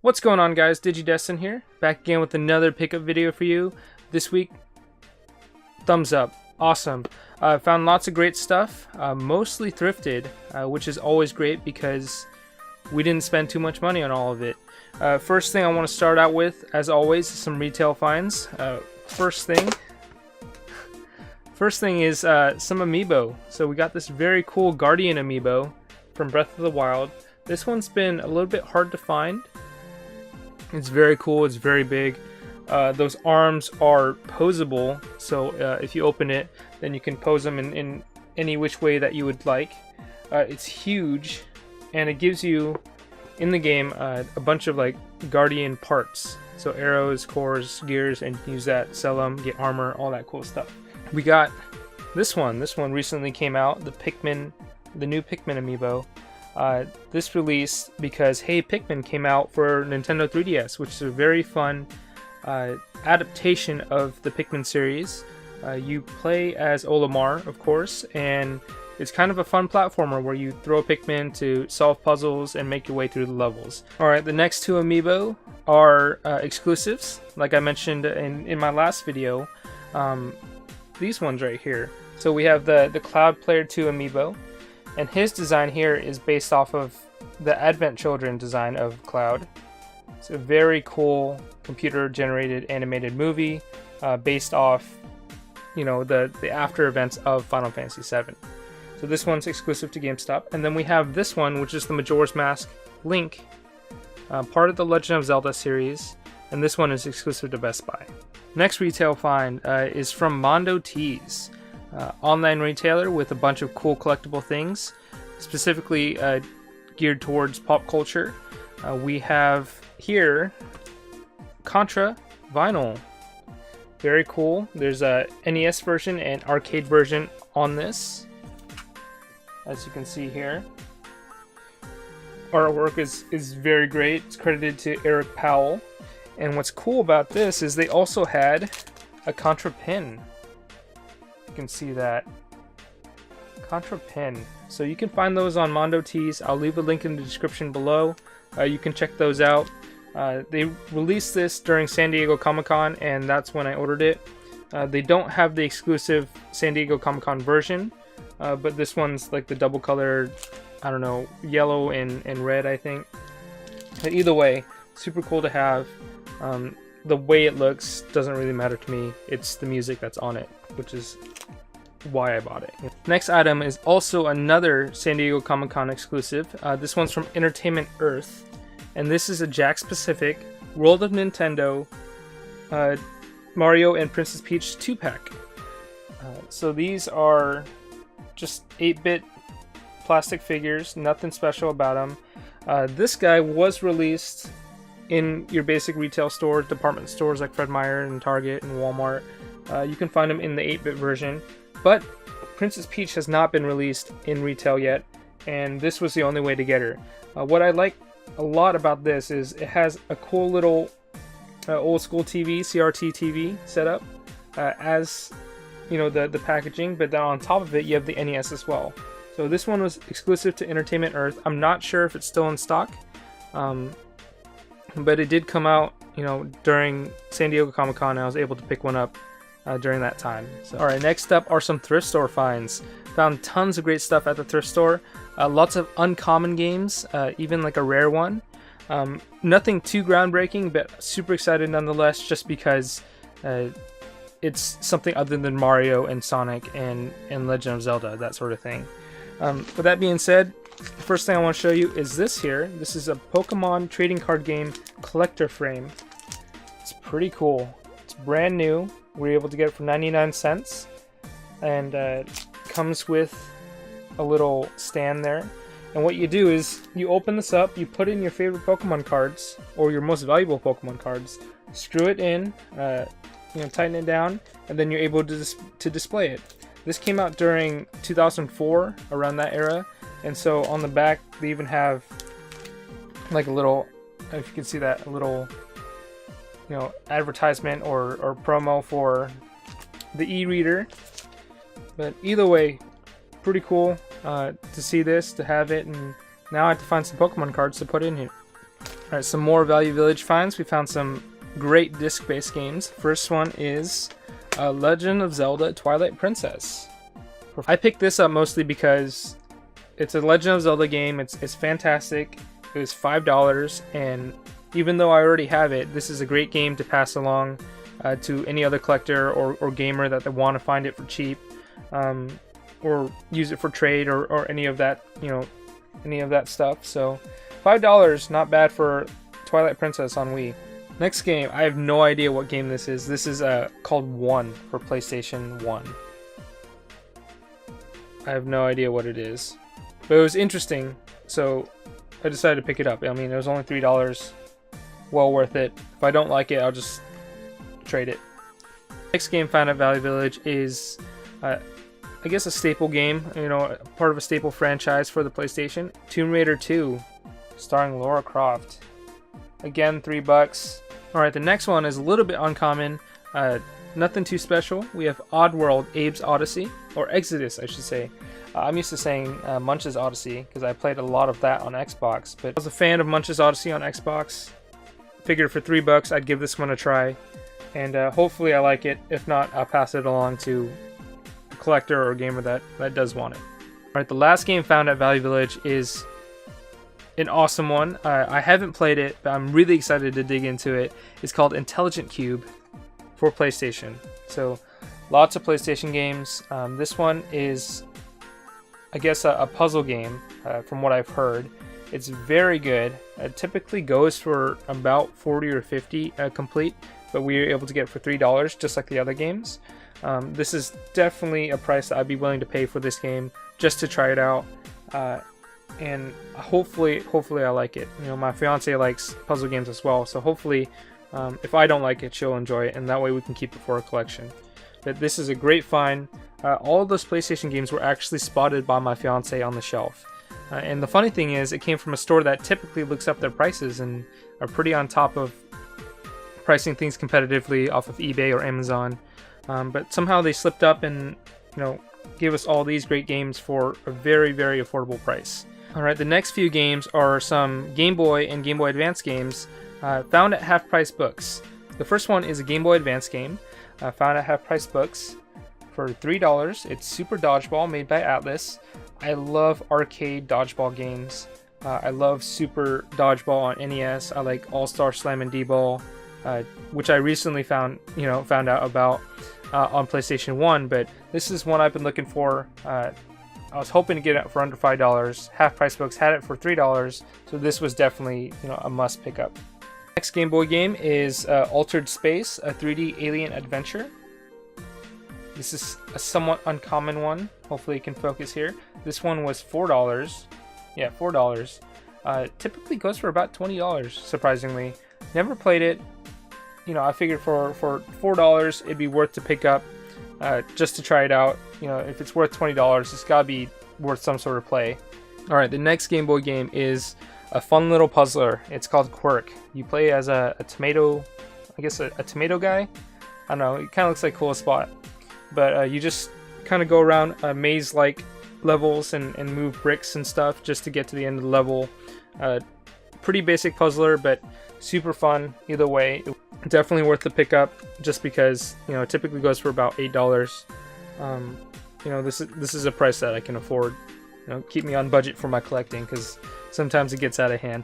What's going on, guys? Digidesdan here, back again with another pickup video for you. This week, thumbs up, awesome. Found lots of great stuff, mostly thrifted, which is always great because we didn't spend too much money on all of it. First thing I want to start out with, as always, is some retail finds. First thing is some amiibo. So we got this very cool Guardian amiibo from Breath of the Wild. This one's been a little bit hard to find. It's very cool, it's very big. Those arms are posable, so if you open it, then you can pose them in any which way that you would like. It's huge, and it gives you, in the game, a bunch of like Guardian parts. So arrows, cores, gears, and you can use that, sell them, get armor, all that cool stuff. We got this one. This one recently came out, the new Pikmin amiibo. This released because Hey Pikmin came out for Nintendo 3DS, which is a very fun adaptation of the Pikmin series. You play as Olimar, of course, and it's kind of a fun platformer where you throw a Pikmin to solve puzzles and make your way through the levels. Alright, the next two amiibo are exclusives, like I mentioned in my last video. These ones right here. So we have the Cloud Player 2 amiibo. And his design here is based off of the Advent Children design of Cloud. It's a very cool computer-generated animated movie based off, you know, the after events of Final Fantasy VII. So this one's exclusive to GameStop. And then we have this one, which is the Majora's Mask Link, part of the Legend of Zelda series. And this one is exclusive to Best Buy. Next retail find is from Mondo Tees. Online retailer with a bunch of cool collectible things, specifically geared towards pop culture. We have here Contra vinyl. Very cool. There's a NES version and arcade version on this, as you can see here. Artwork is very great. It's credited to Eric Powell. And what's cool about this is they also had a Contra pin. You can see that Contra pin. So you can find those on Mondo Tees. I'll leave a link in the description below. You can check those out. They released this during San Diego Comic-Con, and that's when I ordered it. They don't have the exclusive San Diego Comic-Con version, but this one's like the double colored, I don't know, yellow and red, I think. But either way, super cool to have. The way it looks doesn't really matter to me. It's the music that's on it, which is why I bought it. Next item is also another San Diego Comic-Con exclusive. This one's from Entertainment Earth, and this is a Jakks Pacific World of Nintendo Mario and Princess Peach 2-pack. So these are just 8-bit plastic figures, nothing special about them. This guy was released in your basic retail stores, department stores like Fred Meyer and Target and Walmart. You can find them in the 8-bit version, but Princess Peach has not been released in retail yet, and this was the only way to get her. What I like a lot about this is it has a cool little old school TV, CRT TV setup, as you know, the packaging, but then on top of it you have the NES as well. So this one was exclusive to Entertainment Earth. I'm not sure if it's still in stock. But it did come out, you know, during San Diego Comic-Con, and I was able to pick one up during that time. So, alright, next up are some thrift store finds. Found tons of great stuff at the thrift store. Lots of uncommon games, even like a rare one. Nothing too groundbreaking, but super excited nonetheless, just because it's something other than Mario and Sonic and Legend of Zelda, that sort of thing. With that being said, the first thing I want to show you is this here. This is a Pokemon trading card game collector frame. It's pretty cool. It's brand new. We were able to get it for 99 cents. And comes with a little stand there. And what you do is you open this up, you put in your favorite Pokemon cards, or your most valuable Pokemon cards, screw it in, you know, tighten it down, and then you're able to display it. This came out during 2004, around that era. And so on the back, they even have like a little, if you can see that, a little, you know, advertisement or promo for the e-reader. But either way, pretty cool to see this, to have it, and now I have to find some Pokemon cards to put in here. Alright, some more Value Village finds. We found some great disc-based games. First one is Legend of Zelda Twilight Princess. I picked this up mostly because it's a Legend of Zelda game. It's fantastic. It was $5, and even though I already have it, this is a great game to pass along to any other collector or gamer that they want to find it for cheap, or use it for trade or any of that, any of that stuff. So $5, not bad for Twilight Princess on Wii. Next game, I have no idea what game this is. This is called One for PlayStation 1. I have no idea what it is, but it was interesting, so I decided to pick it up. I mean, it was only $3, well worth it. If I don't like it, I'll just trade it. Next game found at Value Village is, I guess, a staple game, part of a staple franchise for the PlayStation. Tomb Raider 2, starring Lara Croft. Again, $3. Alright, the next one is a little bit uncommon. Nothing too special. We have Oddworld Abe's Odyssey, or Exodus, I should say. I'm used to saying Munch's Odyssey because I played a lot of that on Xbox, but I was a fan of Munch's Odyssey on Xbox. Figured for $3 I'd give this one a try, and hopefully I like it. If not, I'll pass it along to a collector or a gamer that does want it. Alright, the last game found at Value Village is an awesome one. I haven't played it, but I'm really excited to dig into it. It's called Intelligent Cube for PlayStation. So lots of PlayStation games. This one is, I guess, a puzzle game from what I've heard. It's very good. It typically goes for about 40 or 50 complete, but we were able to get it for $3 just like the other games. This is definitely a price that I'd be willing to pay for this game just to try it out, and hopefully I like it. My fiance likes puzzle games as well, so hopefully if I don't like it, she'll enjoy it, and that way we can keep it for a collection. But this is a great find. All of those PlayStation games were actually spotted by my fiance on the shelf. And the funny thing is, it came from a store that typically looks up their prices and are pretty on top of pricing things competitively off of eBay or Amazon. But somehow they slipped up and gave us all these great games for a very, very affordable price. Alright, the next few games are some Game Boy and Game Boy Advance games found at Half Price Books. The first one is a Game Boy Advance game found at Half Price Books for $3. It's Super Dodgeball, made by Atlas. I love arcade dodgeball games. I love Super Dodgeball on NES. I like All-Star Slam and D-Ball, which I recently found out about on PlayStation 1. But this is one I've been looking for. I was hoping to get it for under $5. Half Price Books had it for $3, so this was definitely a must pick up. Next Game Boy game is Altered Space, a 3D alien adventure. This is a somewhat uncommon one. Hopefully it can focus here. This one was $4. Yeah, $4. Typically goes for about $20, surprisingly. Never played it. I figured for $4 it'd be worth to pick up just to try it out. If it's worth $20, it's gotta be worth some sort of play. Alright, the next Game Boy game is a fun little puzzler. It's called Quirk. You play as a tomato, I guess a tomato guy? I don't know, it kind of looks like Cool Spot. But you just kind of go around maze-like levels and move bricks and stuff just to get to the end of the level. Pretty basic puzzler, but super fun either way. Definitely worth the pickup just because it typically goes for about $8. This is a price that I can afford. Keep me on budget for my collecting because sometimes it gets out of hand.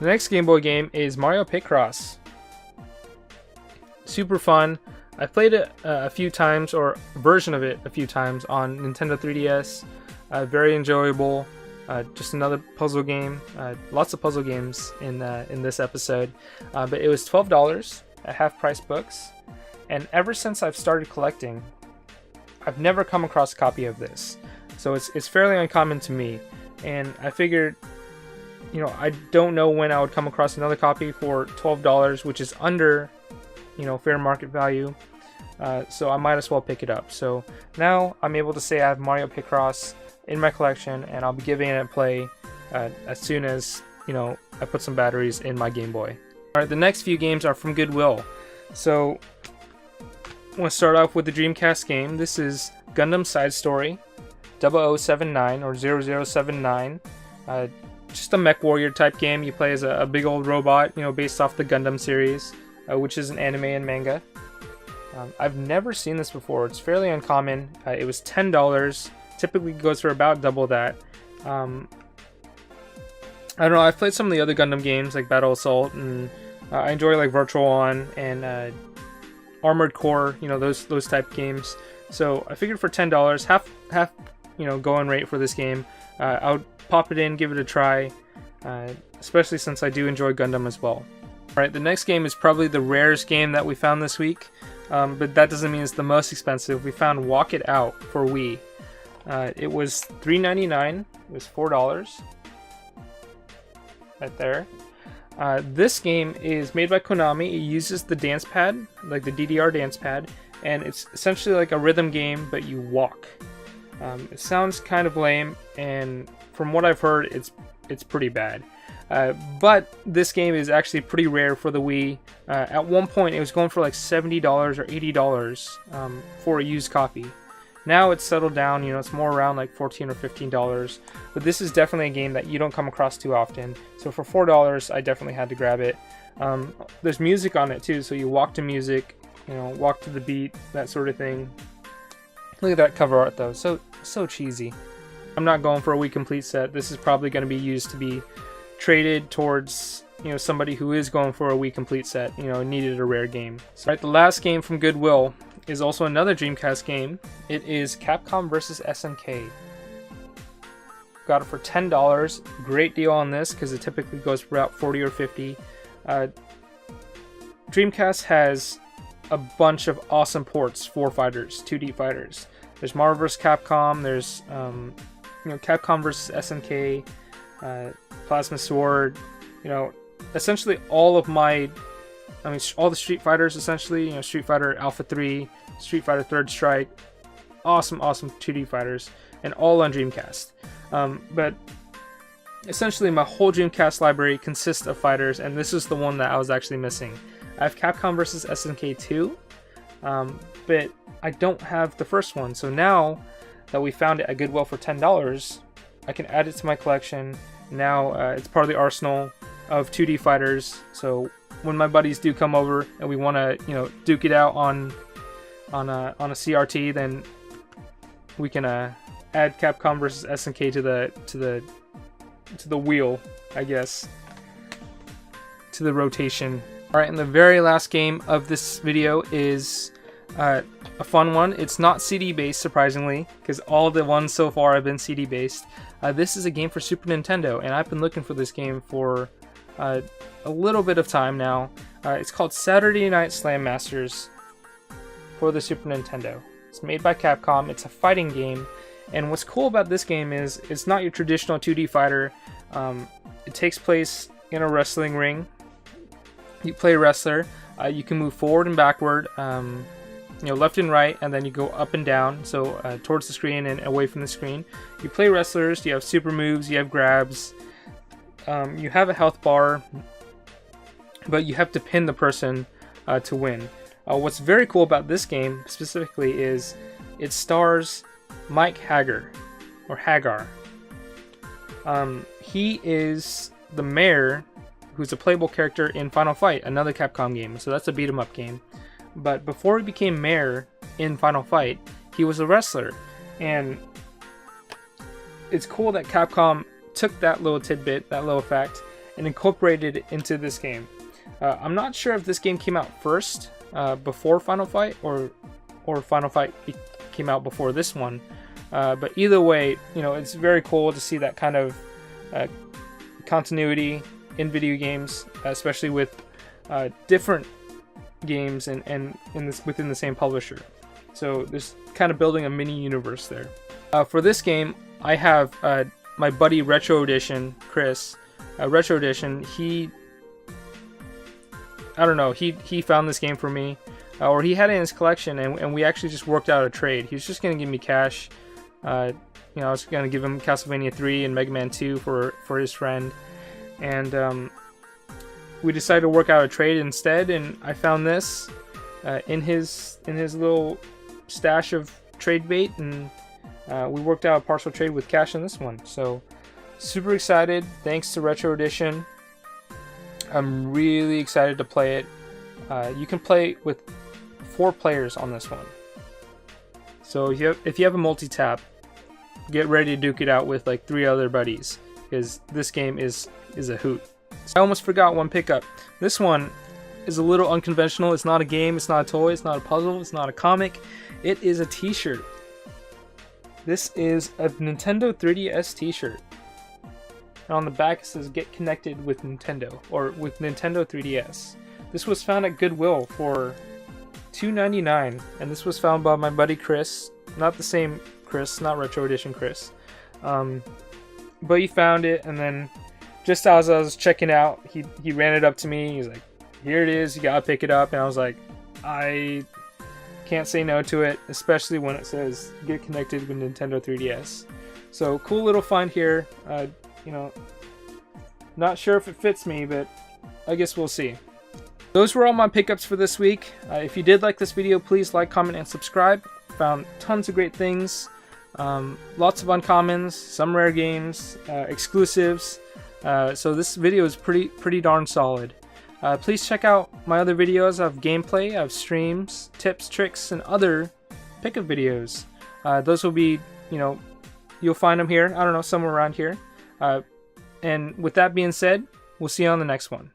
The next Game Boy game is Mario Picross. Super fun. I've played it a few times, or a version of it a few times on Nintendo 3DS. Very enjoyable. Just another puzzle game. Lots of puzzle games in this episode. But it was $12 at Half Price Books. And ever since I've started collecting, I've never come across a copy of this. So it's fairly uncommon to me. And I figured, I don't know when I would come across another copy for $12, which is under fair market value, so I might as well pick it up. So now I'm able to say I have Mario Picross in my collection, and I'll be giving it a play as soon as I put some batteries in my Game Boy. Alright, the next few games are from Goodwill. So I want to start off with the Dreamcast game. This is Gundam Side Story 0079 or 0079. just a mech warrior type game. You play as a big old robot, you know, based off the Gundam series, which is an anime and manga. I've never seen this before. It's fairly uncommon. It was $10. Typically goes for about double that. I don't know. I've played some of the other Gundam games like Battle Assault, and I enjoy like Virtual On and Armored Core. You know, those type games. So I figured for $10, half you know, going rate for this game. I would pop it in, give it a try, especially since I do enjoy Gundam as well. Alright, the next game is probably the rarest game that we found this week, but that doesn't mean it's the most expensive. We found Walk It Out for Wii. It was $3.99. It was $4. Right there. This game is made by Konami. It uses the dance pad, like the DDR dance pad, and it's essentially like a rhythm game, but you walk. It sounds kind of lame, and from what I've heard, it's pretty bad. But this game is actually pretty rare for the Wii. At one point, it was going for like $70 or $80 for a used copy. Now it's settled down, you know, it's more around like $14 or $15. But this is definitely a game that you don't come across too often. So for $4, I definitely had to grab it. There's music on it too, so you walk to music, you know, walk to the beat, that sort of thing. Look at that cover art though, so cheesy. I'm not going for a Wii Complete set. This is probably going to be used to be traded towards, you know, somebody who is going for a Wii Complete set, you know, needed a rare game. So, right, the last game from Goodwill is also another Dreamcast game. It is Capcom vs. SNK. Got it for $10. Great deal on this because it typically goes for about $40 or $50. Dreamcast has a bunch of awesome ports for fighters, 2D fighters. There's Marvel vs. Capcom. There's you know, Capcom vs. SNK, Plasma Sword. You know, essentially all of my, I mean, all the Street Fighters essentially. You know, Street Fighter Alpha 3, Street Fighter Third Strike. Awesome 2D fighters, and all on Dreamcast. But essentially, my whole Dreamcast library consists of fighters, and this is the one that I was actually missing. I have Capcom vs. SNK 2, but I don't have the first one. So now that we found it at Goodwill for $10, I can add it to my collection. Now it's part of the arsenal of 2D fighters. So when my buddies do come over and we want to, you know, duke it out on a CRT, then we can add Capcom vs. SNK to the wheel, I guess, to the rotation. Alright, and the very last game of this video is a fun one. It's not CD based, surprisingly, because all the ones so far have been CD based. This is a game for Super Nintendo, and I've been looking for this game for a little bit of time now. It's called Saturday Night Slam Masters for the Super Nintendo. It's made by Capcom. It's a fighting game, and what's cool about this game is it's not your traditional 2D fighter. It takes place in a wrestling ring. You play wrestler. You can move forward and backward, you know, left and right, and then you go up and down, so towards the screen and away from the screen. You play wrestlers. You have super moves. You have grabs. You have a health bar, but you have to pin the person to win. What's very cool about this game specifically is it stars Mike Hagar. He is the mayor, who's a playable character in Final Fight, another Capcom game. So that's a beat 'em up game. But before he became mayor in Final Fight, he was a wrestler. And it's cool that Capcom took that little tidbit, that little fact, and incorporated it into this game. I'm not sure if this game came out first, before Final Fight, or Final Fight came out before this one. But either way, you know, it's very cool to see that kind of continuity in video games, especially with different games and within the same publisher. So there's kind of building a mini universe there. For this game, I have my buddy Retro Edition, Chris. Retro Edition, I don't know, he found this game for me, or he had it in his collection, and we actually just worked out a trade. He was just going to give me cash. You know, I was going to give him Castlevania 3 and Mega Man 2 for his friend. And we decided to work out a trade instead, and I found this in his little stash of trade bait, and we worked out a partial trade with cash on this one. So Super excited, thanks to Retro Edition. I'm really excited to play it. You can play with 4 players on this one. So if you have a multi-tap, get ready to duke it out with like 3 other buddies, because this game is a hoot. I almost forgot one pickup. This one is a little unconventional. It's not a game, it's not a toy, it's not a puzzle, it's not a comic. It is a t-shirt. This is a Nintendo 3DS t-shirt. And on the back it says get connected with Nintendo, or with Nintendo 3DS. This was found at Goodwill for $2.99, and this was found by my buddy Chris. Not the same Chris, not Retro Edition Chris. But he found it, and then just as I was checking out, he ran it up to me. He's like, here it is, you gotta pick it up. And I was like, I can't say no to it, especially when it says get connected with Nintendo 3DS. So cool little find here. You know, not sure if it fits me, but I guess we'll see. Those were all my pickups for this week. If you did like this video, please like, comment, and subscribe. Found tons of great things. Lots of uncommons, some rare games, exclusives. So this video is pretty darn solid. Please check out my other videos. I have gameplay, I have streams, tips, tricks, and other pickup videos. Those will be, you know, you'll find them here. I don't know, somewhere around here. And with that being said, we'll see you on the next one.